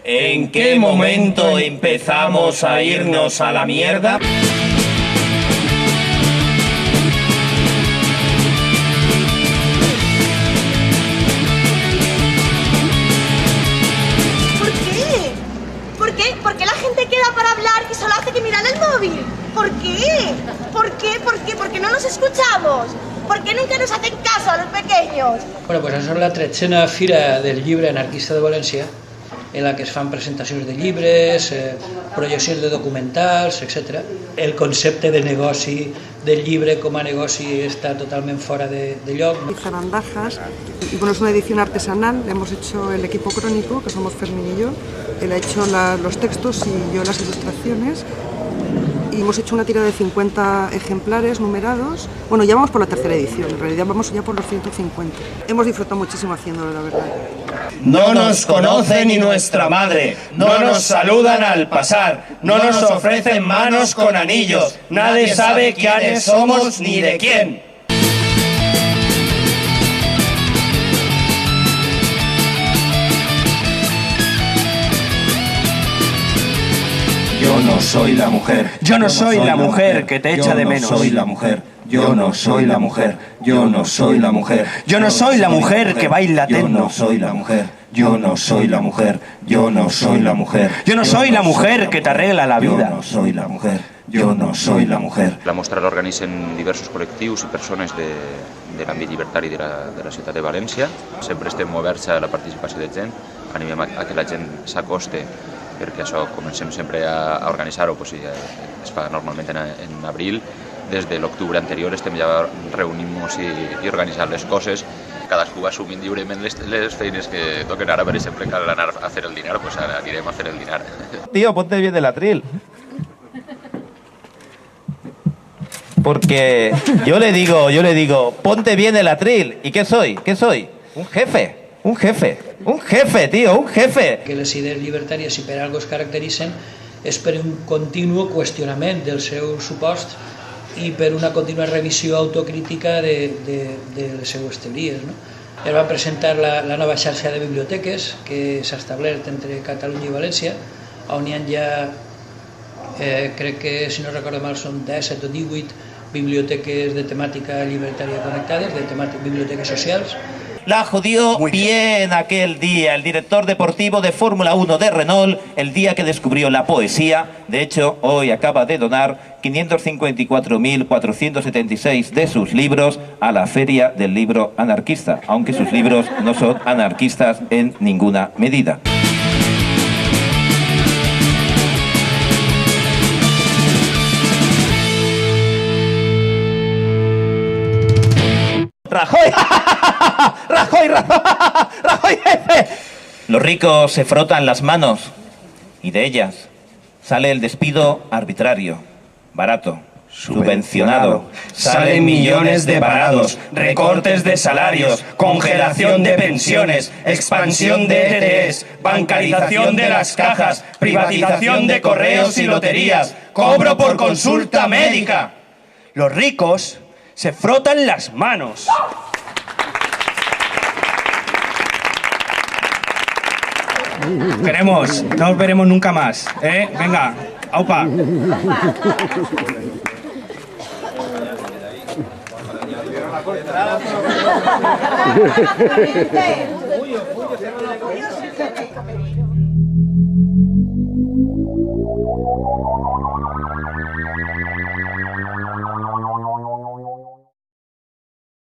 ¿En qué momento empezamos a irnos a la mierda? ¿Por qué la gente queda para hablar y solo hace que mirar el móvil? ¿Por qué? ¿Por qué? ¿Por qué no nos escuchamos? ¿Por qué nunca nos hacen caso a los pequeños? Bueno, pues això és la 13a Fira del Llibre Anarquista de València, en la que es fan presentacions de llibres, projeccions de documentals, etc. El concepte de negoci del llibre com a negoci està totalment fora de lloc. Zarandajas, y bueno, es una edición artesanal, hemos hecho el equipo crónico, que somos Fermín y yo, él ha hecho los textos y yo las ilustraciones, y hemos hecho una tira de 50 ejemplares numerados. Bueno, ya vamos por la tercera edición, en realidad vamos ya por los 150. Hemos disfrutado muchísimo haciéndolo, la verdad. No nos conoce ni nuestra madre, no nos saludan al pasar, no nos ofrecen manos con anillos, nadie sabe quiénes somos ni de quién. Yo no soy la mujer. Yo no soy la mujer que te echa de menos. Yo no soy la mujer. Yo no soy la mujer. Yo no soy la mujer. Yo no soy la mujer que baila Yo techno. no soy la mujer. Yo no soy la mujer. Yo no soy la mujer. Yo no soy la mujer que te arregla la Yo vida. no soy la mujer. Yo no soy la mujer. La mostra l'organitzen diversos col·lectius i persones de l'àmbit llibertari de la ciutat de València. Sempre estem oberts a la participació de gent, animem a que la gent s'acoste, perquè això comencem sempre a organitzar-ho, es fa normalment en abril. Des de l'octubre anterior estem ja reunint-nos i organitzant les coses. Cadascú va assumint lliurement les feines que toquen. Ara, per exemple, cal anar a fer el dinar, doncs ara anirem a fer el dinar. Tío, ponte bien el atril. Porque yo le digo, ponte bien el atril. ¿Y qué soy? ¿Qué soy? Un jefe, tío, un jefe. Que les idees llibertàries, si per algo es caracteritzen, és per un continu qüestionament dels seus suposts i per una contínua revisió autocrítica de les seues teories. No? Es va presentar la nova xarxa de biblioteques que s'ha establert entre Catalunya i València, on hi ha ja, crec que, si no recordo mal, són 17 o 18 biblioteques de temàtica llibertària connectades, biblioteques socials. La jodió bien aquel día el director deportivo de Fórmula 1 de Renault, el día que descubrió la poesía. De hecho, hoy acaba de donar 554.476 de sus libros a la Feria del Libro Anarquista, aunque sus libros no son anarquistas en ninguna medida. ¡Rajoy! ¡Rajoy, Rajoy! ¡Rajoy, jefe! Los ricos se frotan las manos y de ellas sale el despido arbitrario, barato, subvencionado. Salen millones de parados, recortes de salarios, congelación de pensiones, expansión de ETTs, bancarización de las cajas, privatización de correos y loterías, cobro por consulta médica. Los ricos se frotan las manos. Queremos, no os veremos nunca más, ¿eh? Venga, aupa.